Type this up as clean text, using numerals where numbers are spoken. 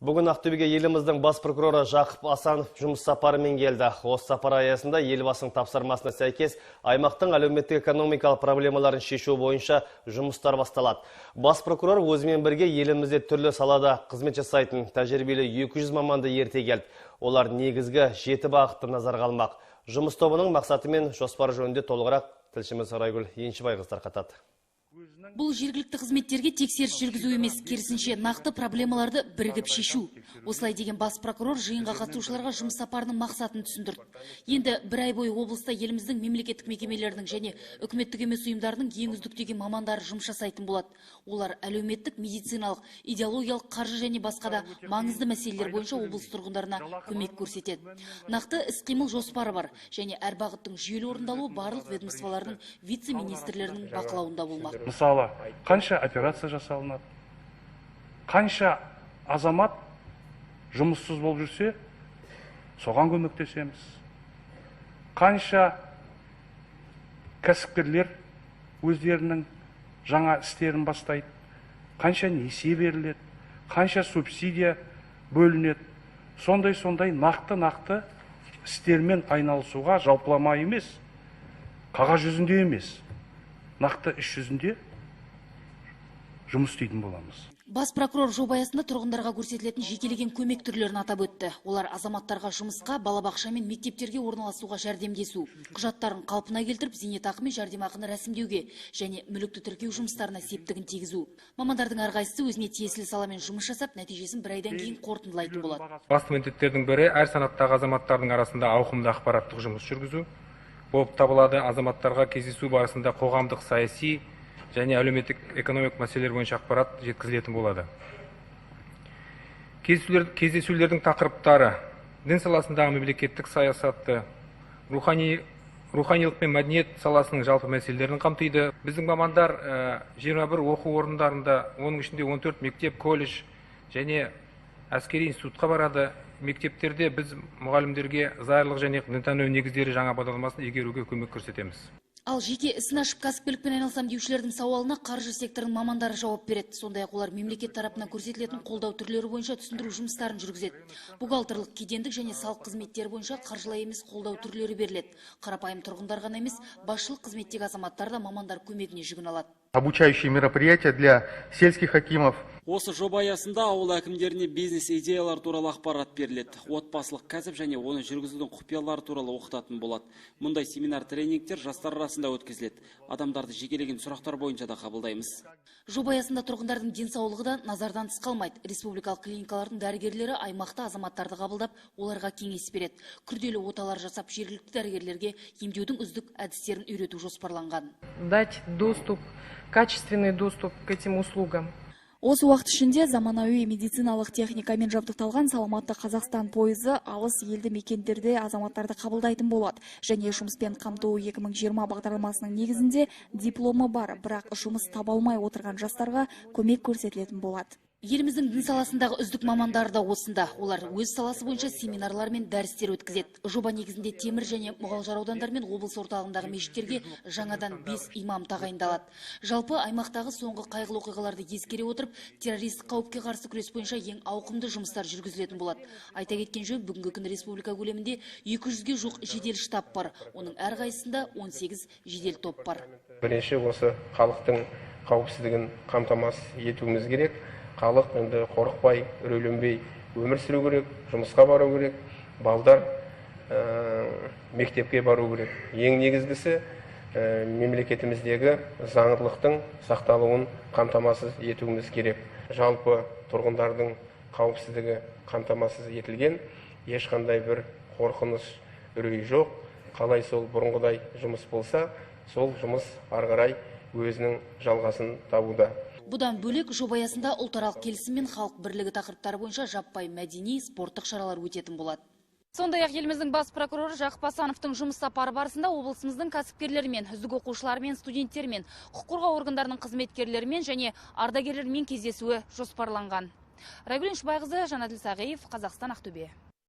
Бүгін Ақтөбеге еліміздің бас прокуроры Жақып Асанов жұмыс сапарымен келді. Осы сапар аясында елбасының тапсырмасына сәйкес аймақтың әлеуметтік-экономикалық проблемаларын шешу бойынша жұмыстар басталады. Бас прокурор өзімен бірге елімізде түрлі салада қызмет жасайтын тәжірибелі 200 маманды ерте келді. Олар негізгі 7 бағытты назарға алмақ. Жұмыс тобының мақсаты мен жоспары жөнінде толығырақ тілшіміз Райгүл Еншібайқызы тарқатады. Бұл жергілікті қызметтерге тексеріс жүргізу емес, керісінше нақты проблемаларды бірігіп шешу. Осылай деген бас прокурор жиынға қатысушыларға жұмыс сапарының мақсатын түсіндірді. Енді бір ай бойы облыста еліміздің мемлекеттік мекемелерінің және үкіметтік емес ұйымдарының ең үздіктегі мамандары жұмыс жасайтын болады. Олар әлеуметтік, медициналық, идеологиялық, қаржы және басқа да маңызды мәселелер бойынша облыс тұрғындарына көмек көрсетеді. Нақты іс-қимыл жоспары бар және әр бағыттың жүйелі орындалуы барлық ведомстволардың вице-министрлерінің бақылауында болмақ. Мысалы, қанша операция жасалынады, қанша азамат жұмыссыз болып жүрсе, соған көмектесеміз. Қанша кәсіпкерлер өздерінің жаңа істерін бастайды, қанша несие беріледі, қанша субсидия бөлінеді. Сондай нақты істермен айналысуға жалпылама емес, қағаз жүзінде емес, нақты іс жүзінде жұмыс істейтін боламыз. Бас прокурор жоба аясында тұрғындарға көрсетілетін жекелеген көмек түрлерін атап өтті. Олар азаматтарға жұмысқа, балабақша мен мектептерге орналасуға жәрдемдесу, құжаттарын қалпына келтіріп, зейнетақы мен жәрдемақыны рәсімдеуге және мүлікті тіркеу жұмыстарына септігін тигізу. Мамандардың әрқайсысы өзіне тиесілі саламен жұмыс жасап, нәтижесін бір айдан кейін қорытындылайтын болады. Басты міндеттердің бірі әр санаттағы азаматтардың арасында ауқымды ақпараттық жұмыс жүргізу болып табылады. Азаматтарға кездесу барысында қоғамдық, саяси және әлеуметтік экономик мәселелер бойынша ақпарат жеткізілетін болады. Кездесулердің тақырыптары дін саласындағы мемлекеттік саясатты, руханилық пен мәдениет саласының жалпы мәселелерін қамтиды. Біздің мамандар 21 оқу орындарында, оның ішінде 14 мектеп, колледж және әскери институтқа барады. Мектептерде біз мұғалімдерге зайырлық және дінтану негіздері жаңа бағдарламасын игеруге көмек көрсетеміз. Ал жеке ісін ашып кәсіпкерлікпен айналысам деушілердің сауалына қаржы секторының мамандары жауап береді. Сондай-ақ олар мемлекет тарапынан көрсетілетін қолдау түрлері бойынша түсіндіру жұмыстарын жүргізеді. Бухгалтерлік, кедендік және салық қызметтері бойынша қаржылай емес қолдау түрлері беріледі. Қарапайым тұрғындар ғана емес, басшылық қызметтегі азаматтар да мамандар көмегіне жүгіне алады. Обучающие мероприятия для сельских акимов. Осы жоба аясында ауыл әкімдеріне бизнес идеялар туралы ақпарат беріледі. Отбасылық кәсіп және оны жүргізудің құпиялары туралы оқытатын болады. Мұндай семинар тренингтер жастар арасында өткізіледі. Адамдарды жекелеген сұрақтар бойынша да қабылдаймыз. Жоба аясында тұрғындардың денсаулығы да назардан тыс қалмайды. Республикалық клиникалардың дәрігерлері аймақта азаматтарды қабылдап, оларға кеңес береді. Күрделі оталар жасап, жергілікті дәрігерлерге емдеудің үздік әдістерін үйрету жоспарланған. Дать доступ, качественный доступ к этим услугам. Осы уақыт ішінде заманауи медициналық техникамен жабдықталған саламатты Қазақстан пойызы алыс елді мекендерде азаматтарды қабылдайтын болады. Және жұмыспен қамту 2020 бағдарламасының негізінде дипломы бар, бірақ жұмыс таба алмай отырған жастарға көмек көрсетілетін болады. Еліміздің дін саласындағы үздік мамандары да осында. Олар өз саласы бойынша семинарлар мен дәрістер өткізеді. Жоба негізінде Темір және Мұғалжар аудандар мен облыс орталығындағы мешіттерге жаңадан 5 имам тағайындалады. Жалпы аймақтағы соңғы қайғылы оқиғаларды ескере отырып, террористік қауіпке қарсы күрес бойынша ең ауқымды жұмыстар жүргізілетін болады. Айта кеткен жөн, бүгінгі күні республика көлемінде 200-ге жуық жедел штаб бар. Оның әрқайсысында 18 жедел топ бар. Бірінші осы халықтың қауіпсіздігін қамтамасыз етуіміз керек. Халық енді қорықпай, үрейленбей өмір сүру керек, жұмысқа бару керек, балдар мектепке бару керек. Ең негізгісі мемлекетіміздегі заңдылықтың сақталуын қамтамасыз етуіміз керек. Жалпы тұрғындардың қауіпсіздігі қамтамасыз етілген, ешқандай бір қорқыныш, үрей жоқ. Қалай сол бұрынғыдай жұмыс болса, сол жұмыс ары қарай өзінің жалғасын табуда. Бұдан бөлек жоба аясында ұлтаралық келісім мен халық бірлігі тақырыптары бойынша жаппай мәдени, спорттық шаралар өтетін болады. Сондай-ақ еліміздің бас прокуроры Жақып Асановтың жұмыс сапары барысында облысымыздың кәсіпкерлерімен, үздік оқушыларымен, студенттермен, құқық қорғау органдарының қызметкерлерімен және ардагерлермен кездесуі жоспарланған. Райгүл Еншібайқызы, Жанаділ Сағиев, Қазақстан, Ақтөбе.